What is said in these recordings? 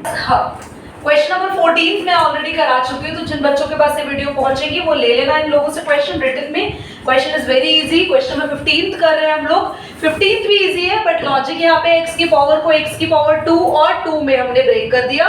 हाँ, question number 14 मैं already करा चुकी हूँ, तो जिन बच्चों के पास ये वीडियो पहुंचेगी वो ले लेना इन लोगों से क्वेश्चन रिटन में। Question is very easy. Question number 15 कर रहे हैं हम लोग। 15 भी इजी है, बट लॉजिक यहाँ पे x की पावर को x की पावर 2 और 2 में हमने ब्रेक कर दिया।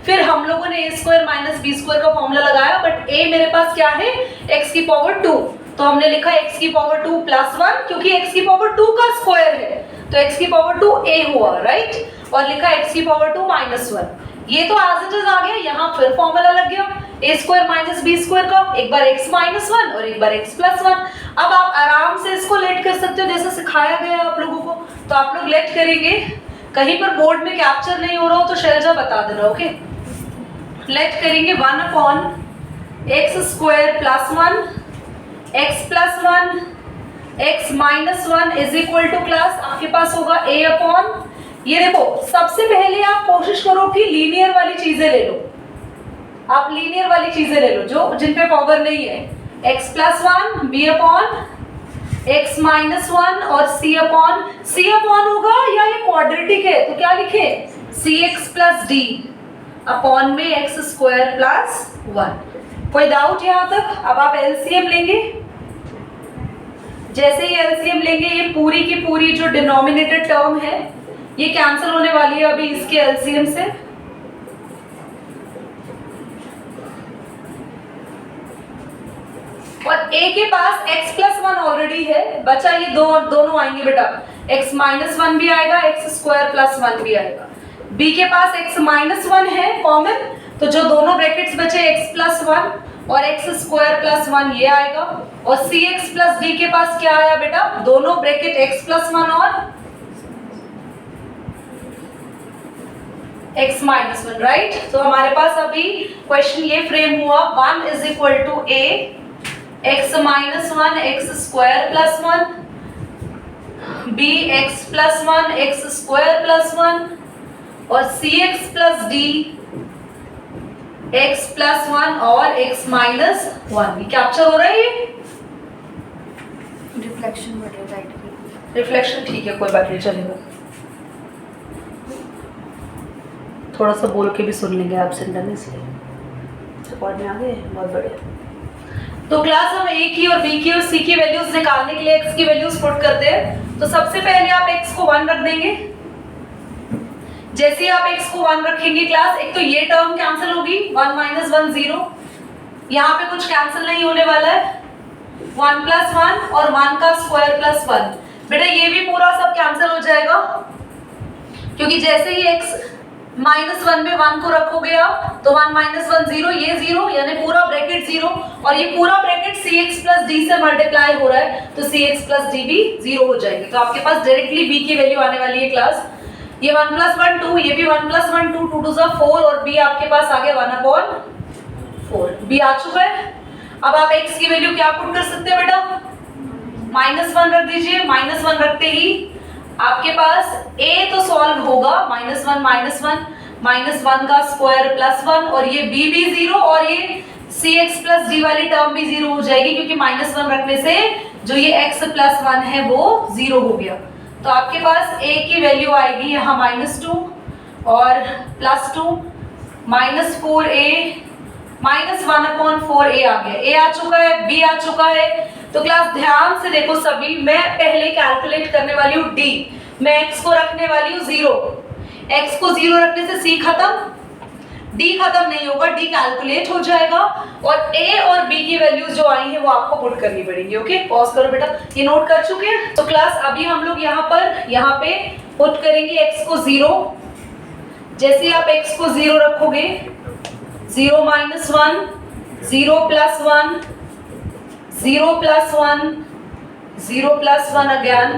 फिर हम लोगों ने a square minus b square का फॉर्मूला लगाया, बट a मेरे पास क्या है, x की पावर 2, तो हमने लिखा x की पावर 2 प्लस 1, क्योंकि x की पावर 2 का स्क्वायर है तो x की पावर 2 a हुआ, राइट। और लिखा x की पावर 2 माइनस 1। ये तो एज इट इज आ गया, यहाँ फिर फॉर्मूला लग गया a square minus b square का, एक बार x माइनस 1 और एक बार x प्लस 1। अब आप आराम से इसको लेट कर सकते हो जैसे सिखाया गया है आप लोगों को, तो आप लोग लेट करेंगे। कहीं पर बोर्ड में कैप्चर नहीं हो रहा हो तो शैलजा बता देना, ओके। लेट करेंगे 1 upon x square plus 1 x plus 1 x minus 1 is equal to class आपके पास होगा a अपॉन, ये देखो सबसे पहले आप कोशिश करो कि लीनियर वाली चीजें ले लो, आप लीनियर वाली चीजें ले लो जो जिन पे पावर नहीं है। x plus 1 b upon x minus 1 और c अपॉन होगा या ये क्वाड्रेटिक है तो क्या लिखे cx प्लस d अपॉन में x स्क्वायर प्लस 1। कोई डाउट यहाँ तक? अब आप एलसीएम लेंगे, जैसे ही एलसीएम लेंगे ये पूरी की पूरी जो डिनोमिनेटेड टर्म है ये कैंसिल होने वाली है अभी इसके एलसीएम से। और a के पास x प्लस 1 ऑलरेडी है, बचा ये दोनों आएंगे बेटा, x माइनस 1 भी आएगा, x स्क्वायर प्लस 1 भी आएगा। b के पास x माइनस 1 है कॉमन, तो जो दोनों ब्रैकेट्स बचे x प्लस 1 और x स्क्वायर प्लस 1 ये आएगा। और cx प्लस d के पास क्या आया बेटा, दोनों ब्रैकेट x प्लस 1 और x माइनस 1, राइट। तो हमारे पास अभी क्वेश्चन ये फ्रेम हुआ 1 is equal to a x minus 1 x square plus 1 b x plus 1 x square plus 1 और cx plus d x plus 1 और x माइनस 1। कैप्चर हो रहा है ये? रिफ्लेक्शन बढ़ रहा है, रिफ्लेक्शन ठीक है, कोई बात नहीं, चलेगा। थोड़ा सा बोल के भी सुन लेंगे आप सेंटर, इसलिए रिकॉर्ड में आ गए, बहुत बढ़िया। तो क्लास हम a की और b की और c की वैल्यूज निकालने के लिए x की वैल्यूज पुट करते हैं। तो सबसे पहले आप x को 1 रख देंगे। जैसे ही आप x को 1 रखेंगे क्लास, एक तो ये टर्म कैंसिल होगी, 1 माइनस 1 0, यहाँ पे कुछ कैंसिल नहीं होने वाला है, 1 प्लस 1 और 1 का स्क्वायर प्लस 1। बेटा ये भी पूरा सब कैंसिल हो जाएगा, क्योंकि जैसे ही x माइनस 1 में 1 को रखोगे आप तो 1 माइनस 1 0, ये 0 यानी पूरा ब्रैकेट 0, और ये पूरा ब्रैकेट cx प्लस d से मल्टीप्लाई हो रहा है तो cx प्लस d भी 0 हो जाएगी। तो आपके पास डायरेक्टली b की वैल्यू आने वाली है क्लास। ये 1 प्लस 1 2, ये भी 1 प्लस 1 2, 2 2 4 और b आपके पास आ गया 1 अपॉन 4, b आ चुका है। अब आप x की वैल्यू क्या पुट कर सकते हैं बेटा, माइनस 1 रख दीजिए। माइनस 1 रखते ही आपके पास a तो सॉल्व होगा, माइनस 1 माइनस 1 का स्क्वायर प्लस 1 और ये b भी 0 और ये cx प्लस d वाली टर्म भी 0 हो जाएगी, क्योंकि माइनस 1 रखने से जो ये x प्लस 1 है वो 0 हो गया। तो आपके पास a की वैल्यू आएगी यहाँ -2 और +2 -4a -1/4a आ गया। a आ चुका है, b आ चुका है। तो क्लास ध्यान से देखो सभी, मैं पहले कैलकुलेट करने वाली हूँ d, मैं x को रखने वाली हूँ 0। x को 0 रखने से c खत्म, d खत्म नहीं होगा, d कैलकुलेट हो जाएगा और a और b की वैल्यूज जो आई हैं वो आपको पुट करनी पड़ेगी। ओके, पॉज करो बेटा, ये नोट कर चुके हैं? तो क्लास अभी हम लोग यहाँ पे पुट करेंगे x को 0। जैसे आप x को 0 रखोगे, 0 minus 1 0 plus 1 0 plus 1 0 plus 1 again,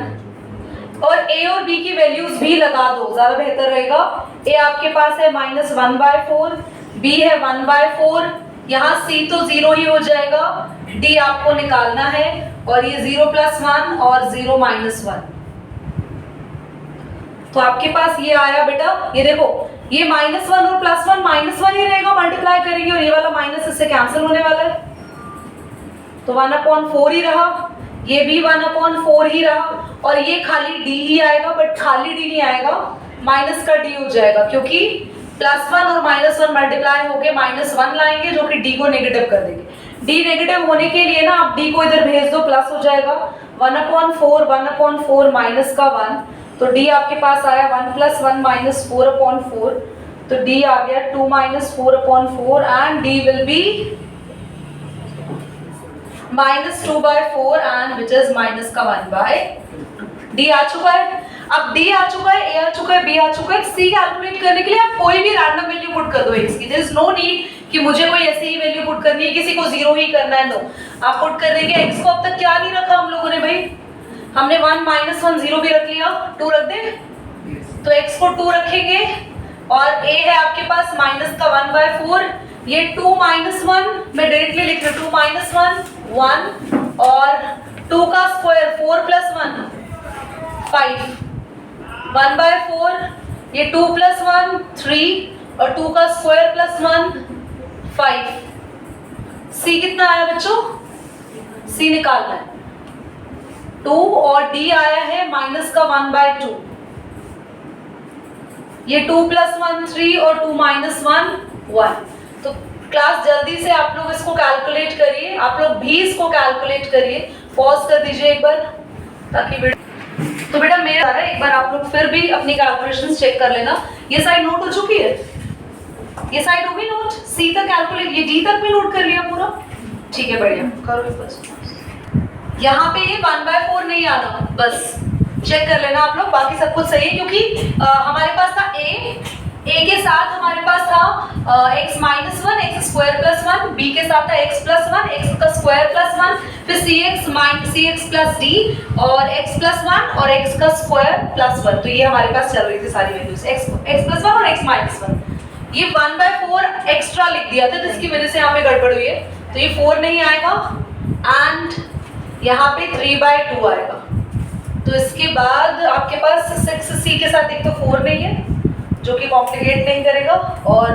और a और b की वैल्यूज भी लगा दो, ज्यादा बेहतर रहेगा। a आपके पास है -1/4, b है 1/4, यहाँ c तो 0 ही हो जाएगा, d आपको निकालना है और ये 0 प्लस 1 और 0 माइनस 1। तो आपके पास ये आया बेटा, ये देखो ये -1 और +1 -1 ही रहेगा, मल्टीप्लाई करेंगे और ये वाला माइनस इससे कैंसिल होने वाला है, तो 1/4 ही रहा, ये भी 1/4 ही रहा और ये खाली d ही आएगा, बट खाली d नहीं आएगा, माइनस का d हो जाएगा, क्योंकि +1 और -1 मल्टीप्लाई होके -1 लाएंगे जो कि d को नेगेटिव कर देंगे। d नेगेटिव होने के लिए ना आप d को इधर भेज दो, प्लस हो जाएगा 1/4 माइनस का 1, तो d आपके पास आया 1 + 1 - 4/4, तो d आ गया 2 - 4/4 and d will be -2/4 and which is minus का 1/2। d आ चुका है। अब d आ चुका है, a आ चुका है, b आ चुका है। c कैलकुलेट करने के लिए आप कोई भी रैंडम वैल्यू पुट कर दो x की। देयर इज नो नीड कि मुझे कोई ऐसी ही वैल्यू पुट करनी है, किसी को 0 ही करना है। नो, आप पुट कर देंगे। x को अब तक क्या नहीं रखा हम लोगों ने भाई, हमने 1 - 1 0 भी रख लिया, 2 रख दे, तो x को 2 रखेंगे और a है आपके पास माइनस का 1/4। ये 2 - 1 मैं डायरेक्टली लिख रही हूँ, 2 - 1 और 2 का स्क्वायर 4 + 1 5, 1/4, ये 2 + 1 3 और 2 का स्क्वायर +1 5। c कितना आया बच्चों, c निकालना है 2 और d आया है माइनस का 1/2। ये 2 + 1 3 और 2 - 1 1। तो क्लास जल्दी से आप लोग इसको कैलकुलेट करिए, आप लोग भी इसको कैलकुलेट करिए। पॉज कर दीजिए एक बार ताकि तो बेटा मेरा एक बार आप लोग फिर भी अपनी कैलकुलेशंस चेक कर लेना। ये साइड नोट हो चुकी है, ये साइड होगी नोट, सी तक कैलकुलेट, ये डी तक भी नोट कर लिया पूरा, ठीक है बढ़िया करो। बस यहाँ पे ये 1/4 नहीं आना, बस चेक कर लेना आप लोग, बाकी सब कुछ सही है क्योंकि हमारे पास था a के साथ हमारे पास था x - 1 x² + 1, b के साथ था x + 1 x का स्क्वायर + 1, फिर cx + d और x + 1 और x का स्क्वायर + 1। तो ये हमारे पास चल रही थी सारी वैल्यूज, x + 1 और x - 1। ये 1/4 एक्स्ट्रा लिख दिया था जिसकी वजह से यहाँ पे गड़बड़ हुई है, तो ये 4 नहीं आएगा एंड यहाँ पे 3/2 आएगा। तो इसके बाद आपके पास 6c के साथ एक तो 4 नहीं है जो कि कॉम्प्लिकेट नहीं करेगा, और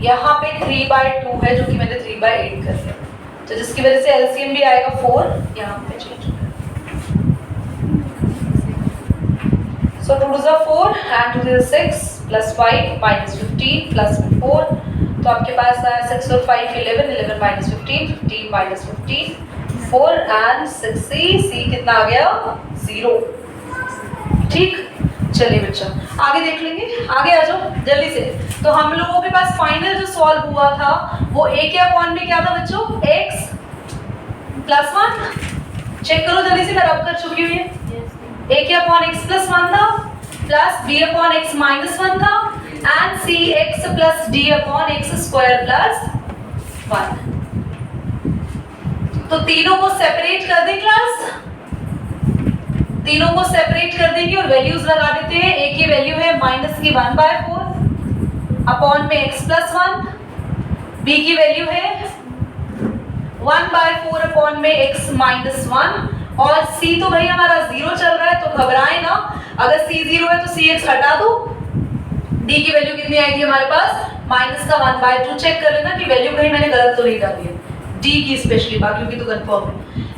यहाँ पे 3/2 है जो कि मैंने 3/8 कर दिया, तो जिसकी वजह से एलसीएम भी आएगा 4, यहाँ पे चेंज हो गया। सो 2 is 4 and 2 is 6 + 5 - 15 + 4, तो आपके पास आया 6 और 5 11 11 - 15 15 - 15 4 एंड 6c कितना आ गया 0। ठीक, चलिए बच्चा आगे देख लेंगे, आगे आ जाओ जल्दी से। तो हम लोगों के पास फाइनल जो सॉल्व हुआ था वो a के अपॉन में क्या था बच्चों, x + 1, चेक करो जल्दी से, मैं रब कर चुकी हूँ। ये a के अपॉन x + 1 था प्लस b अपॉन x - 1 था and cx + d upon x² + 1। तो तीनों को सेपरेट कर दें क्लास, तीनों को सेपरेट कर देंगे और वैल्यूज लगा देते हैं। a की वैल्यू है -1/4 अपॉन में x + 1, b की वैल्यू है 1/4 अपॉन में x - 1 और c तो भाई हमारा 0 चल रहा है तो घबराए ना, अगर c 0 है तो cx हटा दो। d की वैल्यू कितनी आएगी हमारे पास -1/2। चेक कर लेना कि वैल्यू कहीं मैंने गलत तो नहीं डाली है, d की स्पेशली, बाकियों की तो कंफर्म है।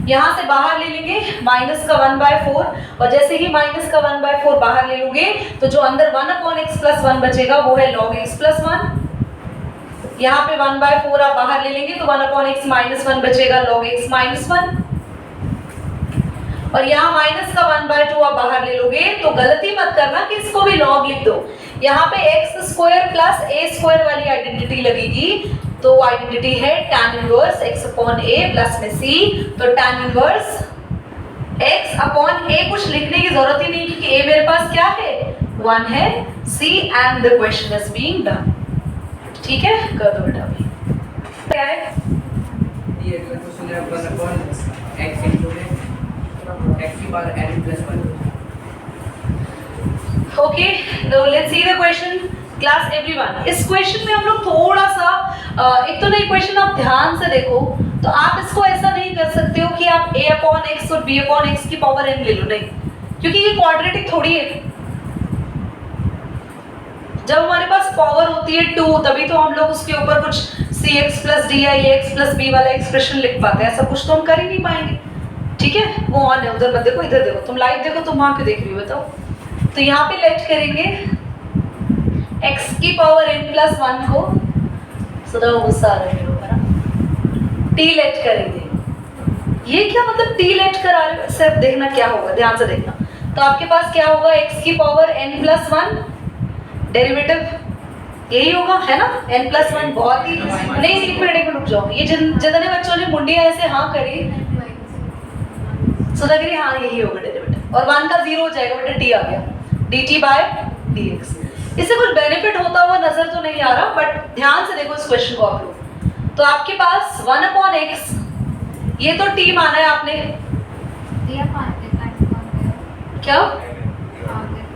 यहाँ से बाहर ले लेंगे -1/4 और जैसे ही -1/4 बाहर ले लोगे तो जो अंदर 1/x + 1 बचेगा वो है log x + 1। यहाँ पे 1/4 आप बाहर ले लेंगे तो 1/x - 1 बचेगा log x - 1, और यहाँ -1/2 आप बाहर ले लोगे तो गलती मत करना कि इसको भी log लिख दो। यहाँ पे x² + a² वाली आइडेंटिटी लगेगी, तो आइडेंटिटी है tan इनवर्स x/a प्लस में c, तो tan इनवर्स x/a कुछ लिखने की जरूरत ही नहीं क्योंकि a मेरे पास क्या है 1 है, c and the question is being done. ठीक है, कर दो बेटा अभी क्या है ये अगला क्वेश्चन है 1/x * n + 1। Okay, now let's see the question class everyone. इस क्वेश्चन में हम लोग थोड़ा सा एक तो नहीं, क्वेश्चन आप ध्यान से देखो तो आप इसको ऐसा नहीं कर सकते हो कि आप a/x और b/x की पावर n ले लो, नहीं, क्योंकि ये क्वाड्रेटिक थोड़ी है। जब हमारे पास पावर होती है 2 तभी तो हम लोग उसके ऊपर कुछ cx + d या ax + b वाला एक्सप्रेशन लिख पाते हैं, ऐसा कुछ तो हम कर ही नहीं पाएंगे। ठीक है, वो ऑन है, उधर मत देखो, इधर देखो, तुम लाइव देखो, तुम वहां पे देख रही हो, बताओ। तो यहाँ पे लेट करेंगे x की पावर n प्लस 1 को सुना गुस्सा आ रहे हो ना, t लेट करेंगे। ये क्या मतलब t लेट करा रहे हो? सिर्फ देखना क्या होगा, ध्यान से देखना। तो आपके पास क्या होगा, x की पावर n प्लस 1 डेरिवेटिव यही होगा, है ना, n प्लस 1। बहुत ही नहीं, एक मिनट रुक जाओ। ये जितने बच्चों ने मुंडिया ऐसे हाँ करी, सुधा करी, हाँ यही होगा डेरिवेटिव, और 1 का 0 हो जाएगा, बेटा t आ गया, dt बाय dx। इससे कुछ बेनिफिट होता हुआ नजर तो नहीं आ रहा, बट ध्यान से देखो इस क्वेश्चन को आप लोग। तो आपके पास 1/x, ये तो t माना है आपने, क्या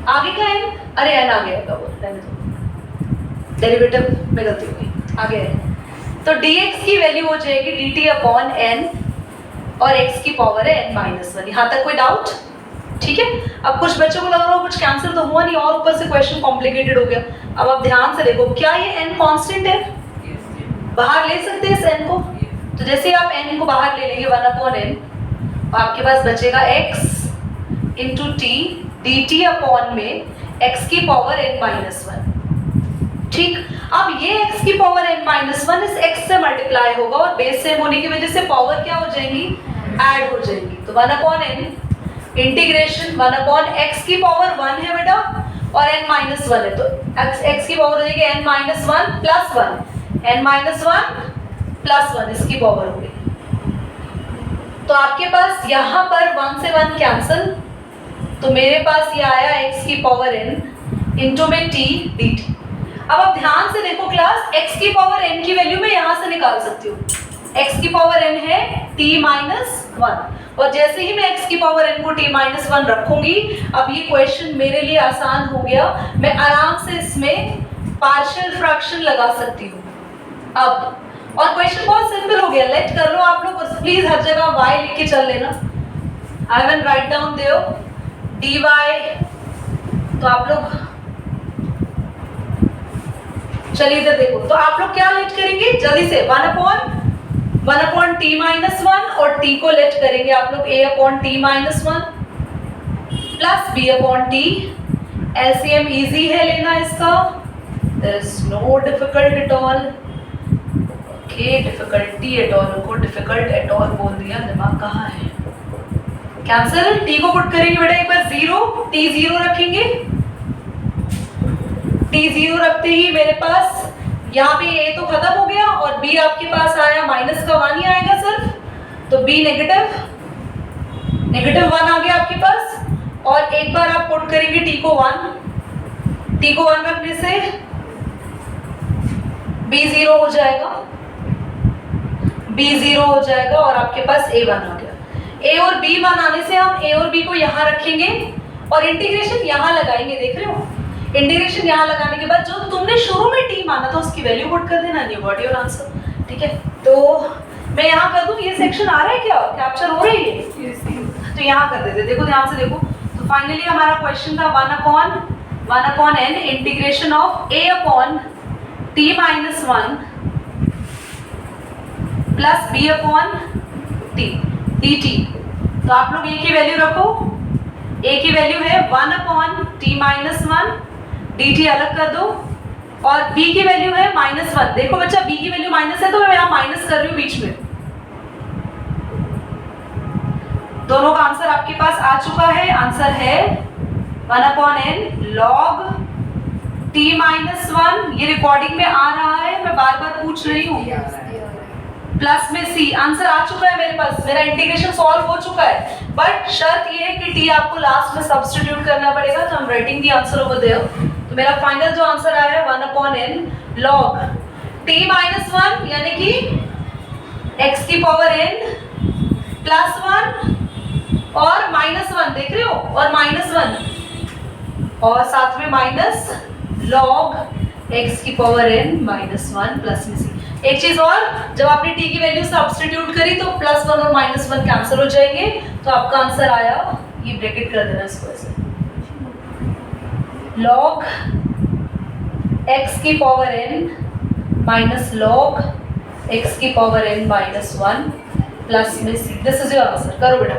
आगे का n, अरे n आ गया, डेरिवेटिव में गलती हुई, आगे है। तो dx की वैल्यू हो जाएगी dt/n और x की पावर है n-1। यहाँ तक कोई डाउट? ठीक है। अब कुछ बच्चों को लग रहा हो कुछ कैंसिल तो हुआ नहीं, और ऊपर से क्वेश्चन कॉम्प्लिकेटेड हो गया। अब आप ध्यान से देखो, क्या ये n कांस्टेंट है? बाहर ले सकते हैं इस n को, तो जैसे आप n को बाहर ले लेंगे 1/n, आपके पास बचेगा x इंटू टी dt/n में x की पावर n-1। ठीक, अब ये x की पावर n-1 इस x से मल्टीप्लाई होगा, और बेस सेम होने की वजह से पावर क्या हो जाएंगी, ऐड हो जाएंगी। तो 1/n इंटीग्रेशन 1/x की पावर 1 है बेटा, और n-1 है, तो x की पावर हो जाएगी n-1 प्लस 1, n-1 प्लस 1 इसकी पावर हो गई। तो आपके पास यहाँ पर 1 से 1 कैंसिल, तो मेरे पास ये आया x की पावर n इंटू में t dt। अब आप ध्यान से देखो क्लास, x की पावर n की वैल्यू मैं यहाँ से निकाल सकती हूँ। x की पावर n है t-1, और जैसे ही मैं x की पावर n को t-1 रखूंगी, अब ये क्वेश्चन मेरे लिए आसान हो गया, मैं आराम से इसमें पार्शियल फ्रैक्शन लगा सकती हूँ अब। और क्वेश्चन बहुत सिंपल हो गया, लेट कर लो आप लोग, प्लीज हर जगह y लिख के चल लेना। I will write down there dy, तो आप लोग चलिए इधर देखो, तो आप लोग क्या लेट करेंगे जल्दी से, 1/t-1 और t को लेट करेंगे आप लोग a/t-1 plus b/t। LCM easy है लेना इसका, there is no difficult at all. Okay, difficulty at all को डिफिकल्ट एट ऑल बोल दिया, दिमाग कहाँ है। कैंसिल, t को पुट करेंगे बेटा एक बार 0, t 0 रखेंगे, t 0 रखते ही मेरे पास यहाँ पे a तो खत्म हो गया, और b आपके पास आया माइनस का 1 ही आएगा सर, तो b नेगेटिव 1 आ गया आपके पास। और एक बार आप पुट करेंगे t को 1 रखने से b 0 हो जाएगा, और आपके पास a 1 आ गया। a और b 1 आने से हम a और b को यहाँ रखेंगे, और इंटीग्रेशन यहाँ लगाएंगे, देख रहे हो, इंटीग्रेशन यहाँ लगाने के बाद जो तुमने शुरू में t माना था उसकी वैल्यू पुट कर देना, यू गॉट योर आंसर। ठीक है, तो मैं यहाँ कर दूं, ये सेक्शन आ रहा है क्या, कैप्चर हो रही है? तो यहाँ कर देते, देखो ध्यान से देखो। तो फाइनली हमारा क्वेश्चन था 1/n integration of a/t-1 plus b/t dt। तो आप लोग a की वैल्यू रखो, a की वैल्यू है 1/t-1, dt अलग कर दो, और b की वैल्यू है -1। देखो बच्चा, b की वैल्यू माइनस है तो मैं यहाँ माइनस कर रही हूँ बीच में। दोनों का आंसर आपके पास आ चुका है, आंसर है 1/n log t-1। ये रिकॉर्डिंग में आ रहा है, मैं बार बार पूछ रही हूँ, प्लस में c। आंसर आ चुका है मेरे पास, मेरा इंटीग्रेशन सॉल्व हो चुका है, बट शर्त ये है कि t आपको लास्ट में सब्स्टिट्यूट करना पड़ेगा, तो I am writing the answer over there. तो मेरा फाइनल जो आंसर आया है 1/n log t-1, यानी कि x की पावर n प्लस 1 और -1, देख रहे हो, और -1 और साथ में माइनस log x की पावर n -1 प्लस में c। एक चीज और, जब आपने t की वैल्यू सब्स्टिट्यूट करी तो +1 और -1 कैंसिल हो जाएंगे, तो आपका आंसर आया, ये ब्रैकेट कर देना इसको ऐसे, log x की power n minus log x की पावर n -1 प्लस में c। This is your answer. करो बेटा,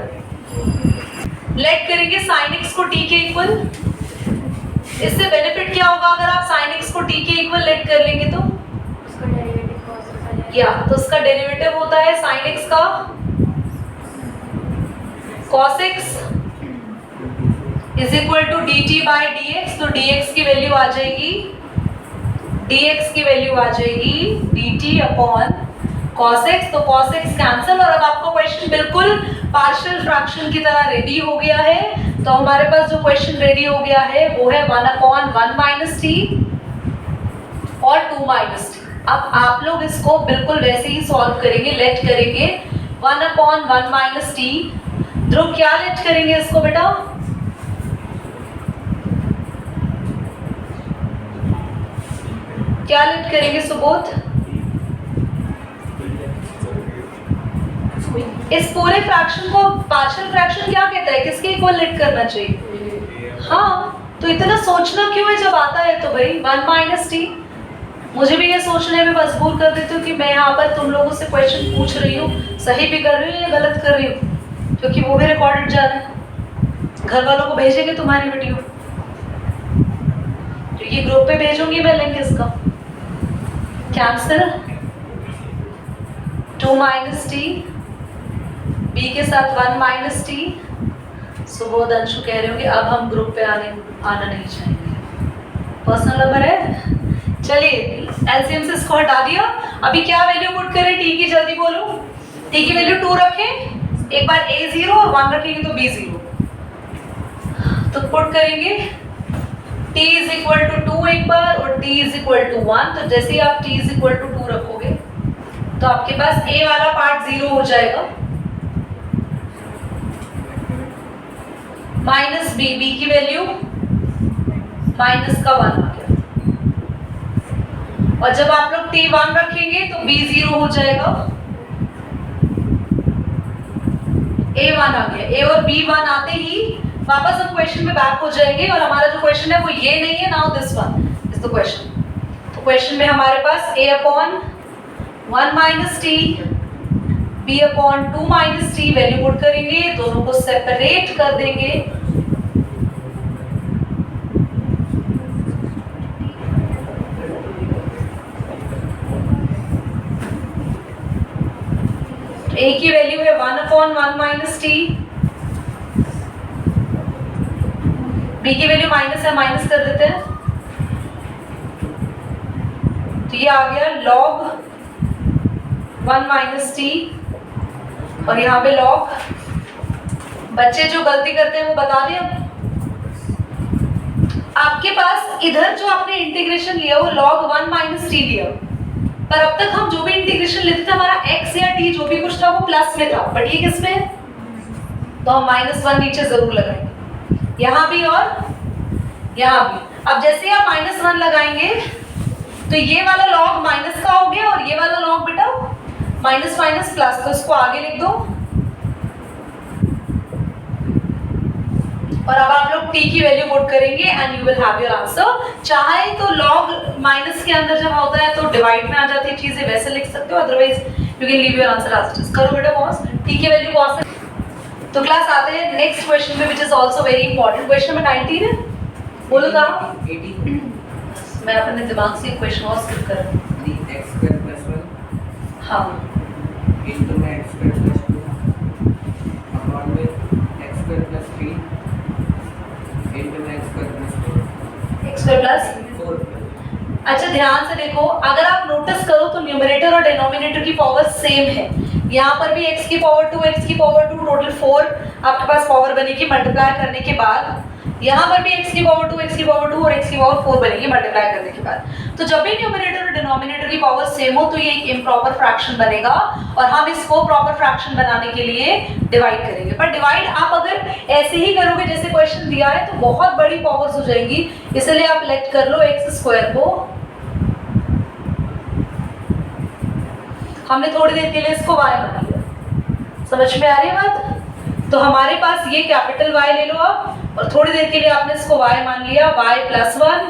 लेट करेंगे sin x को t के इक्वल, इससे बेनिफिट क्या होगा अगर आप sin x को t के इक्वल लेट कर लेंगे तो उसका डेरिवेटिव cos x आ जाएगा। या तो उसका डेरिवेटिव होता है sin x का cos x is equal to dt by dx। तो dx की वैल्यू आ जाएगी dt अपॉन cos x। तो cos x कैंसिल और अब आपका क्वेश्चन बिल्कुल पार्शियल फ्रैक्शन की तरह रेडी हो गया है। तो हमारे पास जो क्वेश्चन रेडी हो गया है वो है 1/1 माइनस t और 2 माइनस t। अब आप लोग इसको बिल्कुल वैसे ही सॉल्व करेंगे, लेट करेंगे 1/1 माइनस t। ध्रुव क्या लेट करेंगे इसको बेटा? क्या लेट करेंगे सुबोध? इस पूरे फ्रैक्शन को पार्शियल फ्रैक्शन क्या कहता है, किसके इक्वल लेट करना चाहिए? हाँ, तो इतना सोचना क्यों है जब आता है तो भाई 1 माइनस टी। मुझे भी ये सोचने में मजबूर कर देते हो कि मैं यहाँ पर तुम लोगों से क्वेश्चन पूछ रही हूँ, सही भी कर रही हूँ या गलत कर रही हूँ, क्योंकि वो भी रिकॉर्डेड जा रहा है। घर वालों को भेजेंगे तुम्हारी वीडियो, तो ये ग्रुप पे भेजूंगी मैं लिंक इसका। कैंसिल 2 माइनस टी, बी के साथ 1 माइनस टी। सुबोध अंशु कह रहे होंगे अब हम ग्रुप पे आना नहीं चाहेंगे, पर्सनल नंबर है। चलिए एलसीएम से इसको हटा दिया। अभी क्या वैल्यू पुट करें टी की, जल्दी बोलो। टी की वैल्यू 2 रखें, एक बार a 0 और 1 रखेंगे तो b 0। तो पुट करेंगे t इज इक्वल टू 2 एक बार और t इज इक्वल टू 1। तो जैसे ही आप t इज इक्वल टू 2 रखोगे तो आपके पास a वाला पार्ट 0 हो जाएगा, माइनस b, b की वैल्यू माइनस का 1 आ गया। और जब आप लोग t 1 रखेंगे तो b 0 हो जाएगा, a 1 आ गया। a और b 1 आते ही वापस हम क्वेश्चन में बैक हो जाएंगे और हमारा जो क्वेश्चन है वो ये नहीं है, now this one is the question. तो क्वेश्चन में हमारे पास a upon 1 minus T, b upon 2 minus T value put करेंगे, दोनों को सेपरेट कर देंगे। a की वैल्यू है 1 अपॉन 1 माइनस टी, b की वैल्यू माइनस है, माइनस कर देते हैं। तो ये आ गया log 1 माइनस टी और यहाँ पे log। बच्चे जो गलती करते हैं वो बता दें। आपके पास इधर जो आपने इंटीग्रेशन लिया वो log 1 माइनस टी लिया, पर अब तक हम जो भी इंटीग्रेशन लेते थे हमारा x या t जो भी कुछ था वो प्लस में था, बट ये किस में है? तो हम -1 नीचे जरूर लगाएंगे, यहाँ भी और यहाँ भी। अब जैसे आप -1 लगाएंगे तो ये वाला log माइनस का हो गया और ये वाला log बेटा माइनस माइनस प्लस, तो इसको आगे लिख दो। और अब आप लोग t की वैल्यू पुट करेंगे and you will have your answer. चाहे तो log माइनस के अंदर जब होता है तो डिवाइड में आ जाती है चीजें, वैसे लिख सकते हो, otherwise you can leave your answer as it is. करो बेटा पॉज, t की वैल्यू पॉज। तो क्लास आते हैं नेक्स्ट क्वेश्चन में which is also very important. Question number 19 है, बोलो कहाँ? 18। मैं अपने दिमाग से क्वेश्चन और स्किप कर रही हूँ। 3x² + 1 हाँ into में x² + 2 अपॉन में x² + 3 into में x² + 4 x² प्लस 4। अच्छा ध्यान से देखो, अगर आप नोटिस करो तो न्यूमरेटर और डिनोमिनेटर की पावर सेम है। यहाँ पर भी x की पावर 2, x की पावर 2, टोटल 4 आपके पास पावर बनेगी मल्टीप्लाई करने के बाद। यहाँ पर भी x की पावर 2, x की पावर 2 और x की पावर 4 बनेगी मल्टीप्लाई करने के बाद। तो जब भी न्यूमरेटर और डिनोमिनेटर की पावर सेम हो तो ये एक इम्प्रॉपर फ्रैक्शन बनेगा और हम इसको प्रॉपर फ्रैक्शन बनाने के लिए डिवाइड करेंगे। पर डिवाइड आप अगर ऐसे ही करोगे जैसे क्वेश्चन दिया है तो बहुत बड़ी पावर्स हो जाएंगी, इसलिए आप लेट कर लो x² को। हमने थोड़ी देर के लिए इसको y बना लिया, समझ में आ रही है बात? तो हमारे पास ये कैपिटल Y ले लो आप, और थोड़ी देर के लिए आपने इसको y मान लिया, y + 1,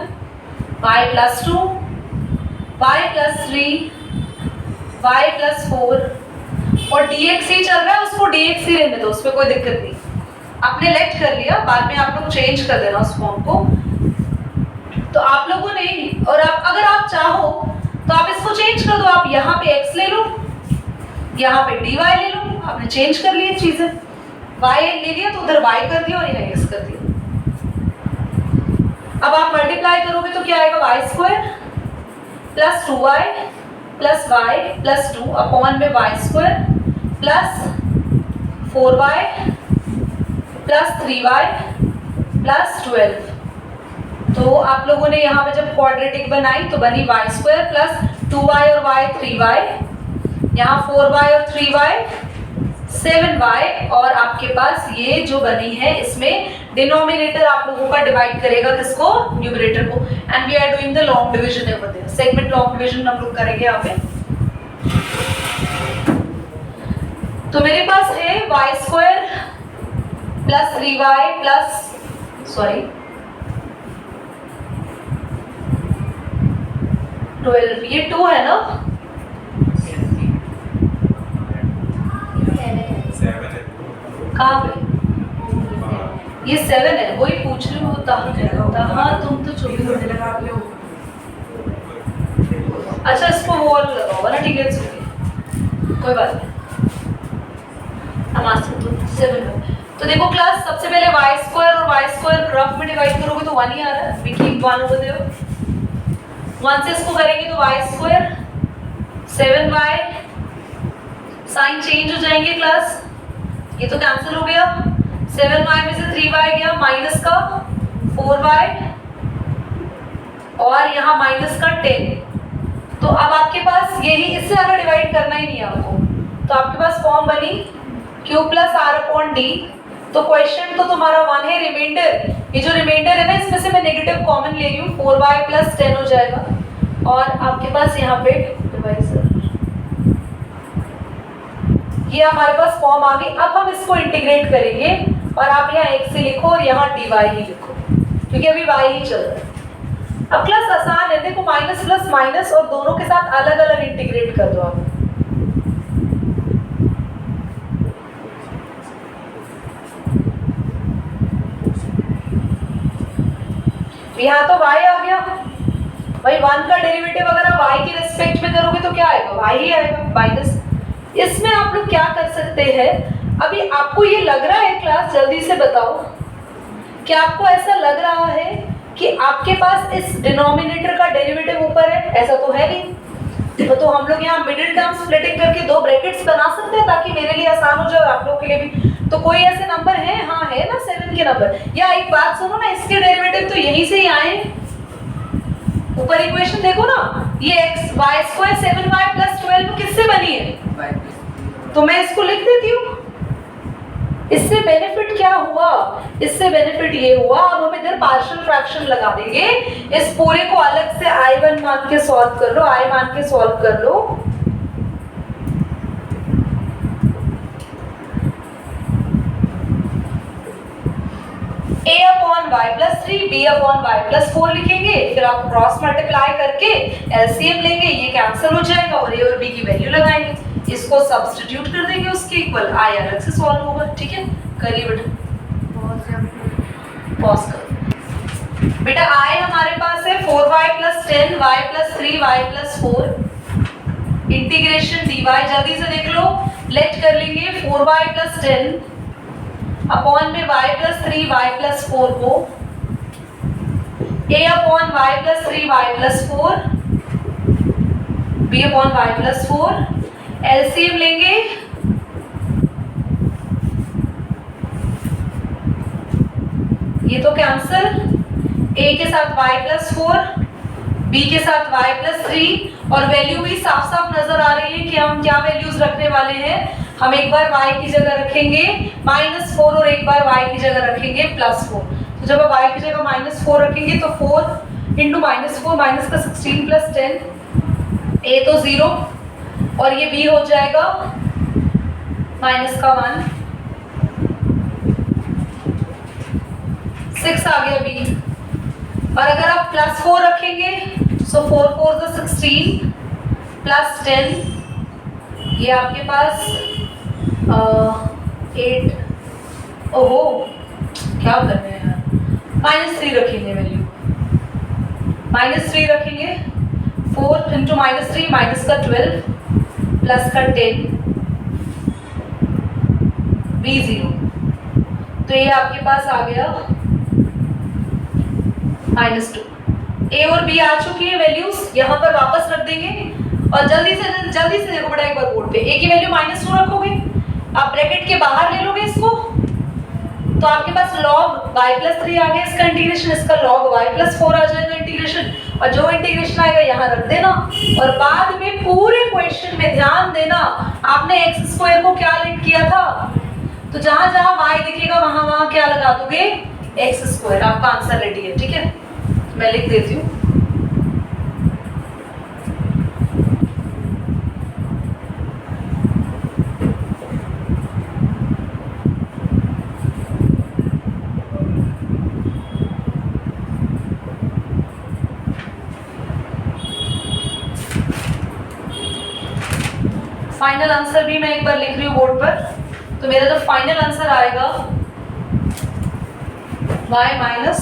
y + 2, y + 3, y + 4 और dx ही चल रहा है, उसको dx ही रहने दो, उस पर कोई दिक्कत नहीं। आपने लेट कर लिया, बाद में आप लोग चेंज कर देना उस फॉर्म को। तो आप लोगों ने, और आप अगर आप चाहो तो आप इसको चेंज कर दो, आप यहाँ पे x ले लो, यहाँ पे dy ले लो, आपने चेंज कर लिया चीजें, y ले लिया तो उधर y कर दिया और यहाँ x कर दिया। अब आप मल्टीप्लाई करोगे तो क्या आएगा, y square plus 2y plus y plus 2 upon में y square plus 4y plus 3y plus 12। तो आप लोगों ने यहाँ पे जब क्वाड्रेटिक बनाई तो बनी y स्क्वायर प्लस 2y और y 3y, यहाँ 4y और 3y 7y, और आपके पास ये जो बनी है इसमें डिनोमिनेटर आप लोगों का डिवाइड करेगा किसको, न्यूमरेटर को। And we are doing the long division over there, segment long division हम लोग करेंगे यहाँ पे। तो मेरे पास है y square plus 3y plus 12, ये 2 है ना, कहाँ पे, ये 7 है, वही पूछ रही हूँ। हाँ तुम तो चुप होने लगा। अच्छा इसको वॉल लगाओ ना, ठीक है कोई बात नहीं, हम आस्ते तो 7 है। तो देखो क्लास, सबसे पहले y स्क्वायर और y स्क्वायर रफ में डिवाइड करोगे तो 1 ही आ रहा है, वी कीप 1 ओवर देयर। 1 से इसको करेंगे तो y square 7y, sign change हो जाएंगे क्लास, ये तो कैंसिल हो गया, 7y में से 3y गया, माइनस का 4y और यहाँ माइनस का 10। तो अब आपके पास यही, इससे अगर डिवाइड करना ही नहीं है आपको, तो आपके पास फॉर्म बनी q plus R upon D. तो क्वेश्चन तो तुम्हारा 1 है, रिमाइंडर, ये जो रिमाइंडर है ना इसमें से मैं नेगेटिव कॉमन ले रही हूँ, 4y प्लस 10 हो जाएगा, और आपके पास यहाँ पे डिवाइजर, ये हमारे पास फॉर्म आ गई। अब हम इसको इंटीग्रेट करेंगे और आप यहाँ x से लिखो और यहाँ dy ही लिखो, क्योंकि अभी y ही चल रहा है। अब क्लास आसान है, देखो माइनस प्लस माइनस और दोनों के साथ अलग अलग इंटीग्रेट कर दो आप। यहाँ तो y आ गया भाई, 1 का डेरिवेटिव अगर आप y की रिस्पेक्ट में करोगे तो क्या आएगा, y ही आएगा माइनस। इसमें आप लोग क्या कर सकते हैं, अभी आपको ये लग रहा है क्लास, जल्दी से बताओ, क्या आपको ऐसा लग रहा है कि आपके पास इस डिनोमिनेटर का डेरिवेटिव ऊपर है? ऐसा तो है नहीं। तो हम लोग यहाँ मिडिल टर्म स्प्लिटिंग करके 2 ब्रैकेट्स बना सकते हैं ताकि मेरे लिए आसान हो जाए और आप लोगों के लिए भी। तो कोई ऐसे नंबर है, हाँ है ना 7 के नंबर। या एक बात सुनो ना, इसके डेरिवेटिव तो यहीं से ही आए, ऊपर इक्वेशन देखो ना, ये x y square 7y plus 12 किससे बनी है, तो मैं इसको लिख देती हूँ। इससे बेनिफिट क्या हुआ, इससे बेनिफिट ये हुआ, अब हम इधर पार्शियल फ्रैक्शन लगा देंगे, इस पूरे को अलग से I1 मान के सॉल्व कर लो, I मान के सॉल्व कर लो। a upon Y plus 3, b upon Y plus 4 लिखेंगे, फिर आप क्रॉस मल्टीप्लाई करके एलसीएम लेंगे, ये कैंसिल हो जाएगा और a और b की वैल्यू लगाएंगे, इसको सब्स्टिट्यूट कर देंगे उसके इक्वल, i अलग से सॉल्व होगा। ठीक है, करिए बेटा, पॉज करो बेटा। i हमारे पास है 4y plus 10, y plus 3, y plus 4, integration dy जल्दी से देख लो, लेट कर लेंगे 4y प्लस 10 अपॉन में y प्लस 3, y प्लस 4 को a upon y plus 3, y plus 4, b upon y plus 4, LCM लेंगे, ये तो कैंसिल, a के साथ y प्लस 4, b के साथ y प्लस 3, और वैल्यू भी साफ साफ नजर आ रही है कि हम क्या वैल्यूज रखने वाले हैं। हम एक बार y की जगह रखेंगे -4 और एक बार y की जगह रखेंगे +4। तो जब आप y की जगह -4 रखेंगे तो 4 इंटू -4 माइनस का 16 प्लस 10, a तो 0 और ये b हो जाएगा माइनस का 1, 6 आ गया b। और अगर आप +4 रखेंगे सो 4 4 तो 16 प्लस 10, ये आपके पास 8, ओहो क्या कर रहे हैं यार, -3 रखेंगे वैल्यू, -3 रखेंगे, 4 इंटू -3 माइनस का 12 प्लस का 10 B0। तो ये आपके पास आ गया -2। ए और बी आ चुकी है वैल्यूज, यहाँ पर वापस रख देंगे और जल्दी से देखो बेटा एक बार बोर्ड पे। ए की वैल्यू -2 रखोगे, आप ब्रैकेट के बाहर ले लोगे इसको, तो आपके पास log y+3 आ गया इसका इंटीग्रेशन, इसका log y+4 आ जाएगा इंटीग्रेशन, और जो इंटीग्रेशन आएगा यहाँ रख देना। और बाद में पूरे क्वेश्चन में ध्यान देना, आपने x² को क्या लिख किया था, तो जहां जहां y दिखेगा वहां वहां क्या लगा दोगे, x²। आपका आंसर रेडी है, ठीक है, मैं लिख देती हूँ। फाइनल आंसर भी मैं एक बार लिख रही हूँ बोर्ड पर। तो मेरा जो फाइनल आंसर आएगा y माइनस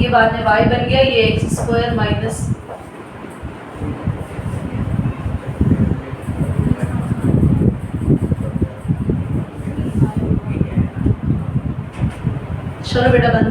ये बाद में y बन गया, ये x² माइनस चलो बेटा बंद